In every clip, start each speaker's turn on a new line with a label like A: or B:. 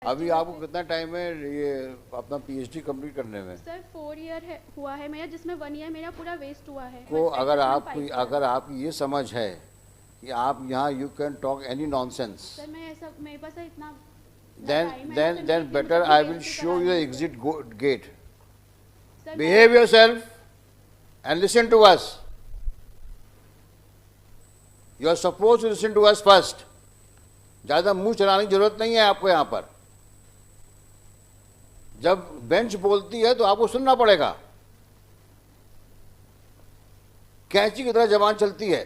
A: अभी आपको कितना टाइम है ये अपना पीएचडी कंप्लीट करने में?
B: सर 4 ईयर हुआ है मेरा, जिसमें 1 ईयर मेरा पूरा वेस्ट हुआ है।
A: को अगर
B: But
A: अगर आपकी ये समझ है कि आप यहाँ you can talk any nonsense,
B: sir मैं ऐसा मेरे पास इतना
A: then better I will show you the exit gate.
B: Sir
A: Behave yourself and listen to us. You are supposed to listen to us first. ज़्यादा मुंह चलाने की जरूरत नहीं है आपको यहाँ पर। जब बेंच बोलती है तो आपको सुनना पड़ेगा। कैंची की तरह जबान चलती है।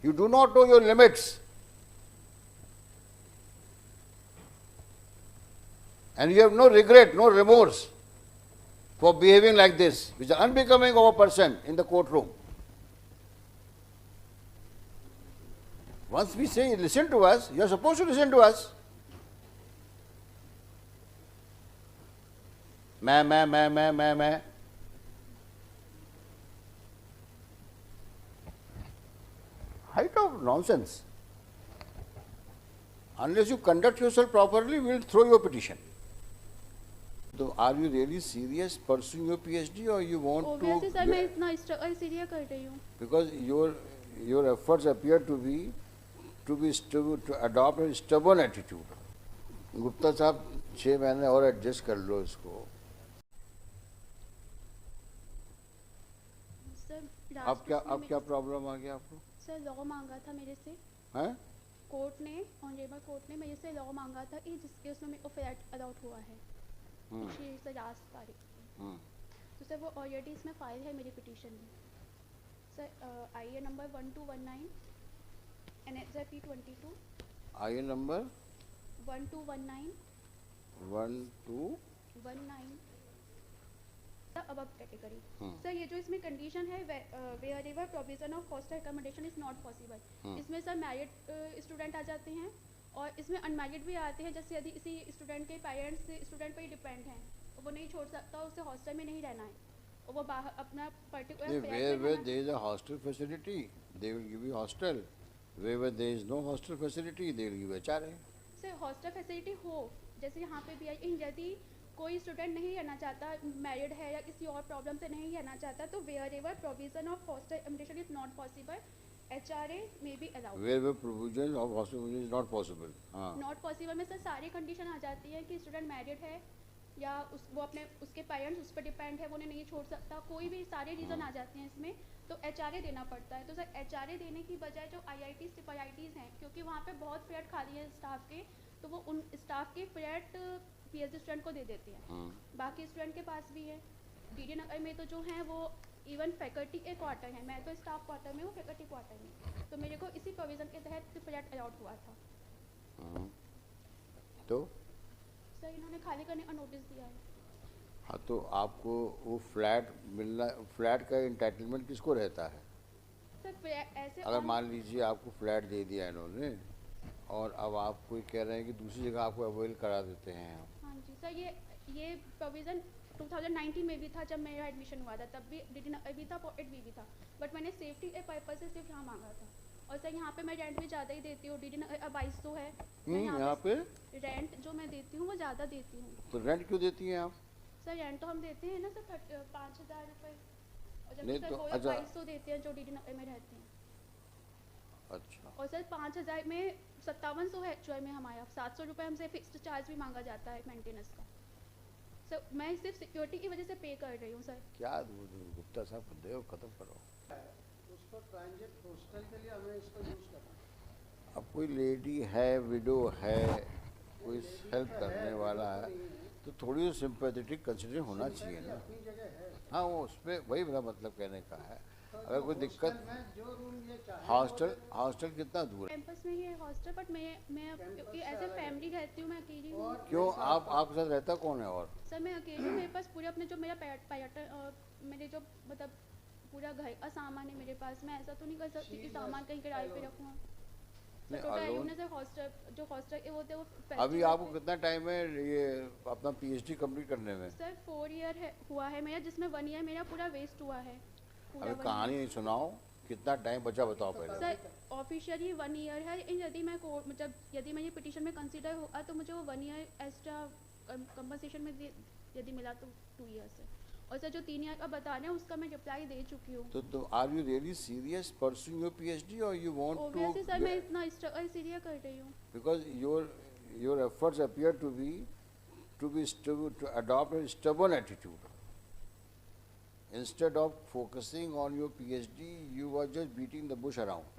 A: You do not know your limits. And you have no regret, no remorse for behaving like this, which is unbecoming of a person in the courtroom. Once we say listen to us, you are supposed to listen to us. मैं height of nonsense. Unless you conduct yourself properly, we will throw your petition. So, are you really serious pursuing your PhD, or you want
B: obviously
A: to?
B: Sir मैं इतना serious कर रही हूँ।
A: Because your efforts appear to adopt a stubborn attitude. Gupta साहब 6 महीने और adjust कर लो इसको।
B: सर
A: अब क्या प्रॉब्लम आ गया आपको?
B: सर लॉ मांगा था मेरे से,
A: हैं?
B: कोर्ट ने, ऑनरेबल कोर्ट ने मेरे से लॉ मांगा था कि जिसके उसमें मेरे को फ्लैट अलॉट हुआ है से लास्ट तारीख को। तो सर वो ऑलरेडी इसमें फाइल है मेरी पिटीशन में। सर आईए नंबर 1219 NHIP 22
A: आईए नंबर
B: 1219 above category। सर ये जो इसमें कंडीशन है wherever provision of hostel accommodation is not possible, इसमें सर मैरिड स्टूडेंट आ जाते हैं और इसमें अनमैरिड भी आते हैं। जैसे यदि इसी स्टूडेंट के पेरेंट्स स्टूडेंट पर ही डिपेंड हैं और वो नहीं छोड़ सकता, उसे हॉस्टल में नहीं रहना है और वो बाहर अपना particular
A: where there is a hostel facility, they will give you hostel. Wherever there is no hostel facility, they will give HRA.
B: Sir hostel facility हो, जैसे यहाँ पे भी आई, यदि कोई स्टूडेंट नहीं रहना चाहता, मैरिड है या किसी और प्रॉब्लम से नहीं रहना चाहता, तो wherever provision of hostel accommodation is not possible, HRA may be allowed।
A: Wherever provision of hostel is not possible, हाँ।
B: Not possible में सर सारी कंडीशन आ जाती है कि स्टूडेंट मैरिड है या वो अपने उसके पेरेंट्स उस पर डिपेंड है, वो उन्हें नहीं छोड़ सकता, कोई भी सारे रीज़न आ जाते हैं इसमें, तो HRA देना पड़ता है। तो सर HRA देने की बजाय जो IITs हैं, क्योंकि वहाँ पे बहुत फ्लैट खाली है स्टाफ के, तो वो उन स्टाफ के फ्लैट PhD स्टूडेंट को दे देते हैं। बाकी स्टूडेंट के पास भी है। DD नगर में तो जो हैं वो इवन फैकल्टी के क्वार्टर है, मैं तो स्टाफ क्वार्टर में हूँ, फैकल्टी क्वार्टर में, तो मेरे को इसी प्रोविज़न के तहत फ्लैट अलॉट हुआ था।
A: तो
B: सर इन्होंने खाली करने का नोटिस दिया है।
A: हाँ, तो आपको वो फ्लैट मिलना, फ्लैट का इंटाइटलमेंट किसको रहता है?
B: सर ऐसे
A: अगर मान लीजिए आपको फ्लैट दे दिया इन्होंने और अब आप कोई कह रहे हैं कि दूसरी जगह आपको अवेल करा देते हैं।
B: हाँ जी सर, ये प्रोविज़न 2019 में भी था जब मेरा एडमिशन हुआ था, तब भी DD भी था, पॉकेट भी था, बट मैंने सेफ्टी के पर्पज से सिर्फ यहाँ मांगा था। और सर यहाँ पे मैं रेंट भी ज़्यादा ही देती हूँ, DD 2200 है।
A: यहाँ पे
B: रेंट जो मैं देती हूँ वो ज़्यादा देती हूँ।
A: तो रेंट क्यों देती हैं आप?
B: सर रेंट तो हम देते हैं ना सर 5,000 रुपये, और जब
A: नहीं
B: सर
A: तो
B: वो 2200 देते हैं जो DD में रहते हैं।
A: अच्छा।
B: और सर 5,000 में 5700 है एक्चुअल में हमारा, 700 रुपये हमसे फिक्स्ड चार्ज भी मांगा जाता है मेंटेनेंस का। सर मैं सिर्फ सिक्योरिटी की वजह से पे कर रही हूँ सर।
A: क्या गुप्ता साहब दे खत्म करो।
C: उसको ट्रांजिट हॉस्टल के लिए हमें इसको यूज़ करना।
A: अब कोई लेडी है, विडो है, कोई हेल्प करने वाला है, तो थोड़ी सी सिंपैथेटिक कंसिडर होना चाहिए ना।
C: अपनी जगह है।
A: हाँ, वो उस पर वही मेरा मतलब कहने का है। अगर कोई दिक्कत,
C: जो रूम ये चाहे
A: हॉस्टल कितना दूर है?
B: कैंपस में ही है हॉस्टल, बट मैं क्योंकि एज ए फैमिली रहती हूँ, मैं अकेली हूँ।
A: क्यों आपके साथ रहता कौन है? और
B: सर मैं अकेली हूँ, मेरे पास पूरे अपने जो मेरा मेरे जो मतलब पूरा घर का सामान है मेरे पास, मैं ऐसा तो नहीं कर सकती कि सामान कहीं किराए पे रखूँ। जो हॉस्टल वो
A: अभी आपको कितना टाइम है ये अपना PhD कंप्लीट करने में?
B: सर 4 ईयर हुआ है मेरा, जिसमें 1 ईयर मेरा पूरा वेस्ट हुआ है।
A: अभी कहानी नहीं सुनाओ, कितना टाइम बचा बताओ पहले।
B: सर ऑफिशियली 1 ईयर है, इन यदि मैं कोर्ट मतलब यदि मैं ये पिटीशन में कंसीडर हुआ तो मुझे वो 1 ईयर एक्स्ट्रा कंपनसेशन में यदि मिला तो 2 ईयर्स है। और सर जो 3 ईयर का बता रहे हैं उसका मैं रिप्लाई दे चुकी हूँ।
A: तो are you really serious pursuing your PhD और यू वांट
B: ऑब्वियसली सर मैं
A: टू,
B: इतना स्ट्रगल इसीलिए कर रही हूँ।
A: because your efforts appear to be to adopt a stubborn attitude. Instead of focusing on your PhD, you are just beating the bush around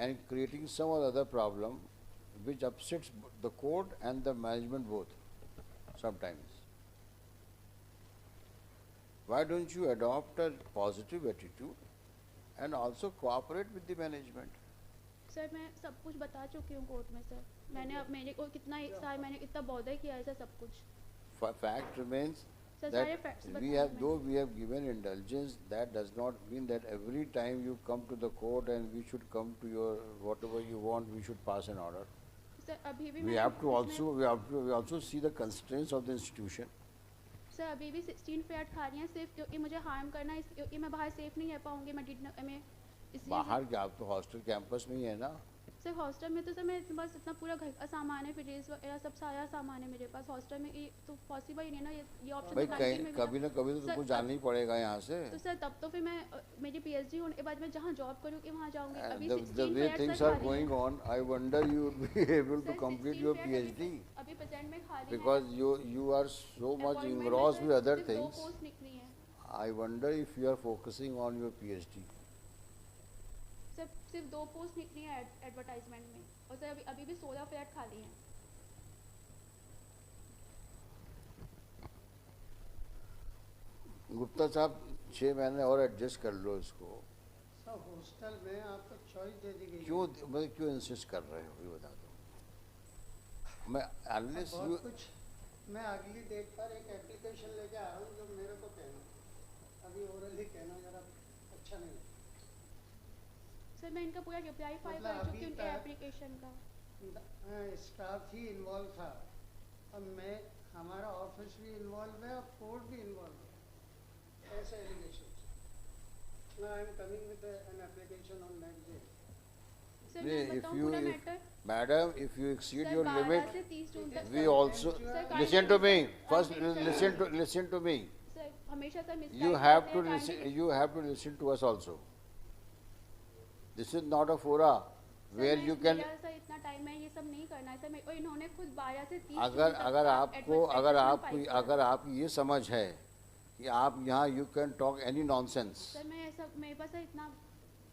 A: and creating some other problem which upsets the court and the management both sometimes. Why don't you adopt a positive attitude and also cooperate with the management?
B: Sir मैं सब कुछ बता चुकी हूँ court में sir. मैंने अब मेरे को कितना एक साल मैंने इतना बॉदर किया है सर सब कुछ।
A: Fact remains
B: सर सारे
A: that
B: facts
A: we
B: बताए
A: have,
B: मैंने।
A: though we have given indulgence, that does not mean that every time you come to the court and we should come to your whatever you want, we should pass an order.
B: Sir अभी भी
A: We
B: मैं
A: have to
B: इसमें-
A: we also see the constraints of the institution.
B: Sir अभी भी 16 flat खा रही हैं सिर्फ क्योंकि मुझे हार्म करना है, क्योंकि मैं बाहर सेफ नहीं रह पाऊंगी मैं इसलिए।
A: बाहर क्या, आप तो हॉस्टल कैंपस में ही है ना।
B: सर हॉस्टल में तो सर मैं बस इतना पूरा घर का सामान है, फ्रिज वगैरह सब सारा सामान है मेरे पास। हॉस्टल में ये तो पॉसिबल ही नहीं ना, ये ऑप्शन
A: भाई
B: तो
A: कहीं
B: में भी
A: कभी ना कभी तो
B: सर,
A: तुमको जाना ही पड़ेगा यहाँ से।
B: तो सर तब तो फिर मैं मेरी पीएचडी होने के बाद मैं जहाँ जॉब करूँगी वहाँ जाऊँगी। अभी
A: The
B: 16
A: way
B: flat
A: things
B: sir
A: are
B: खा रही
A: going
B: हैं।
A: on, I wonder you would be able to
B: sir,
A: complete
B: 16
A: your
B: flat अभी-
A: PhD
B: अभी प्रेजेंट में खा रही हैं।
A: because you are so much
B: Appointment में
A: engrossed
B: सर
A: with other
B: सिर्फ 2
A: things.
B: पोस्ट निकली हैं।
A: I wonder if you are focusing on your PhD.
B: Sir सिर्फ 2 पोस्ट निकली हैं एडवर्टाइजमेंट में, और सर अभी भी 16 फ्लैट खाली हैं।
A: गुप्ता साहब 6 महीने और एडजस्ट कर लो इसको।
C: सर हॉस्टल में आपको चॉइस दे दी गई है।
A: क्यों मतलब क्यों इंसिस्ट कर रहे हो ये बता दो। मैं अनलेस
C: बहुत
A: यू
C: कुछ मैं अगली डेट पर एक एप्लीकेशन लेके आ रहा हूँ जो मेरे को कहना, अभी ओरली कहना जरा अच्छा नहीं।
B: सर मैं इनका पूरा रिप्लाई फाइल
C: मतलब
B: कर चुकी हूँ
C: अभी
B: उनके
C: तक-
B: एप्लीकेशन का।
C: स्टाफ ही इन्वॉल्व था, अब मैं हमारा ऑफिस भी इन्वॉल्व है और कोर्ट भी इन्वॉल्व है, ऐसे allegation. Now I am coming with an application on next day.
B: Sir मैं
A: if
B: बताऊँ
A: you
B: पूरा
A: if
B: matter.
A: madam if you exceed
B: sir
A: your
B: 12
A: limit,
B: से 30 जून तक
A: we also
B: sir,
A: listen to me first.
B: Application-
A: Listen to me.
B: Sir हमेशा sir miss
A: You have to listen. You have to listen to us also. This is not a fora where you can.
B: Sir इतना time है ये सब नहीं करना है sir मेरे को। इन्होंने खुद 12 से 30
A: अगर
B: जून तक
A: अगर
B: का
A: आपको
B: advertisement file किया।
A: अगर आप ये समझ है कि आप यहाँ you can talk any nonsense,
B: sir मैं ऐसा मेरे पास सर इतना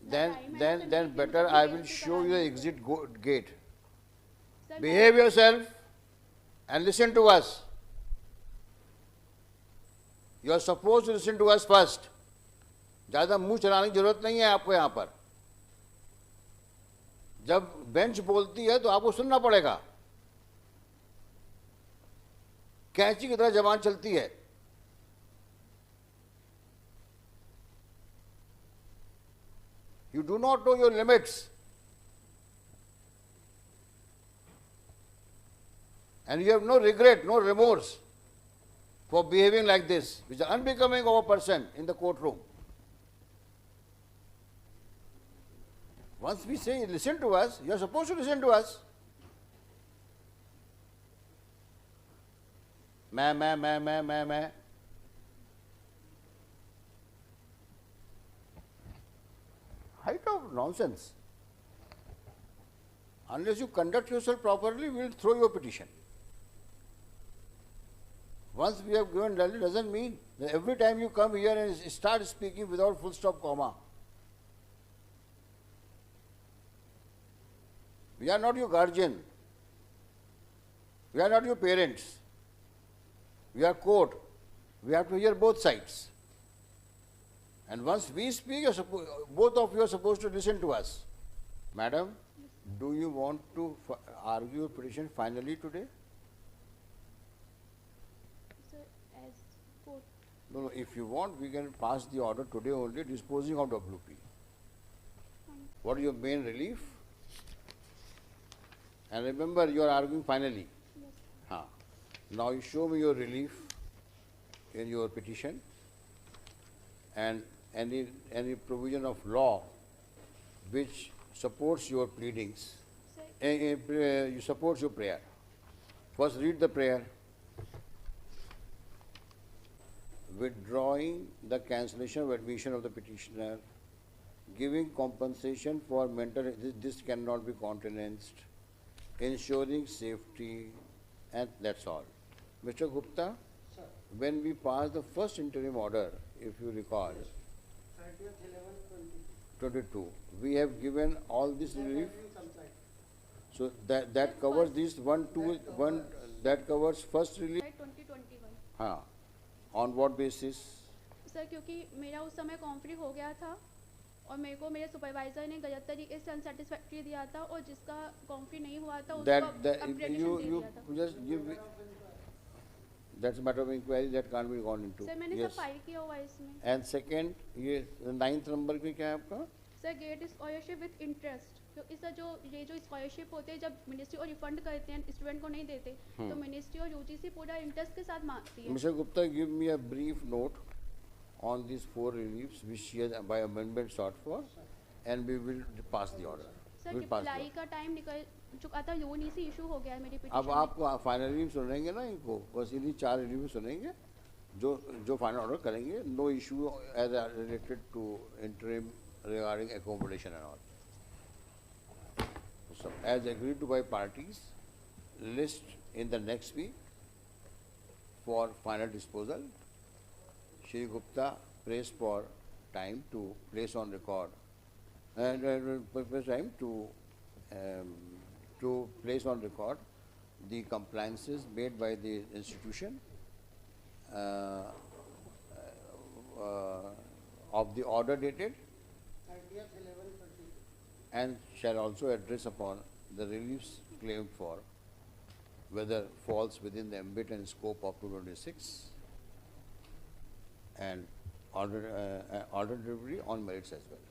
A: then
B: time है,
A: then
B: सर
A: then
B: मेरी
A: better
B: मतलब
A: I
B: मेरी
A: will
B: बेइज्जती
A: show you the
B: करानी है।
A: exit gate.
B: Sir,
A: Behave yourself and listen to us. You are supposed to listen to us first. ज़्यादा मुंह चलाने की जरूरत नहीं है आपको यहाँ पर। जब बेंच बोलती है तो आपको सुनना पड़ेगा। कैंची की तरह जबान चलती है। You do not know your limits. And you have no regret, no remorse for behaving like this, which is unbecoming of a person in the courtroom. Once we say, listen to us, you are supposed to listen to us. मैं height of nonsense. Unless you conduct yourself properly, we will throw your petition. Once we have given value doesn't mean that every time you come here and start speaking without full stop comma. We are not your guardian. We are not your parents. We are court. We have to hear both sides. And once we speak, both of you are supposed to listen to us. Madam, do you want to argue your petition finally today?
B: Sir, as court.
A: No, if you want, we can pass the order today only, disposing of WP. What is your main relief? And remember, you are arguing finally.
B: Yes.
A: Haan. Now you show me your relief in your petition and any provision of law which supports your pleadings,
B: sir
A: you supports your prayer. First read the prayer. Withdrawing the cancellation of admission of the petitioner, giving compensation for mental, this cannot be countenanced, ensuring safety, and that's all. Mr. Gupta,
C: Sir,
A: when we passed the first interim order, if you recall,
C: 30th 11/22.
A: 22, we have given all this
C: That has
A: relief.
C: been complied.
A: So that covers these that covers first relief.
B: 2021
A: हाँ, on what basis?
B: Sir क्योंकि मेरा उस समय कॉन्फ्री हो गया था और मेरे को मेरे सुपरवाइजर ने गलत तरीके से अनसेटिस्फैक्ट्री दिया था और जिसका कॉन्फ्री नहीं हुआ था उसको
A: That
B: अपग्रेडेशन
A: you
B: दे दिया था
A: just give. That's a matter of inquiry that can't be gone into.
B: Sir मैंने
A: Yes.
B: सब फाइल किया हुआ है इसमें
A: And second, ये 9th नंबर पे क्या है आपका?
B: Sir gate scholarship with interest क्योंकि सर ये जो स्कॉलरशिप होते हैं जब मिनिस्ट्री और रिफंड करते हैं स्टूडेंट को नहीं देते तो मिनिस्ट्री और यूजीसी पूरा इंटरेस्ट के साथ मांगती है
A: Mr. Gupta, give me a brief note on these 4 reliefs which she has by amendment sought for, and we will pass the order.
B: Sir
A: We'll pass the
B: reply
A: order.
B: का time निकल चुका था loan इसी issue हो गया है मेरी
A: अब
B: पिटीशन
A: आप फाइनल रिव्यू सुनेंगे ना इनको, बस इन्हीं 4 रिव्यू सुनेंगे जो फाइनल ऑर्डर करेंगे. No issue as related to interim regarding accommodation and all. So, as agreed to by parties, list in the next week for final disposal. Shri Gupta prays for time to place on record and time to place on record the compliances made by the institution of the order dated
C: 30th 11/22.
A: and shall also address upon the reliefs claimed for, whether falls within the ambit and scope of 226, and order delivery on merits as well.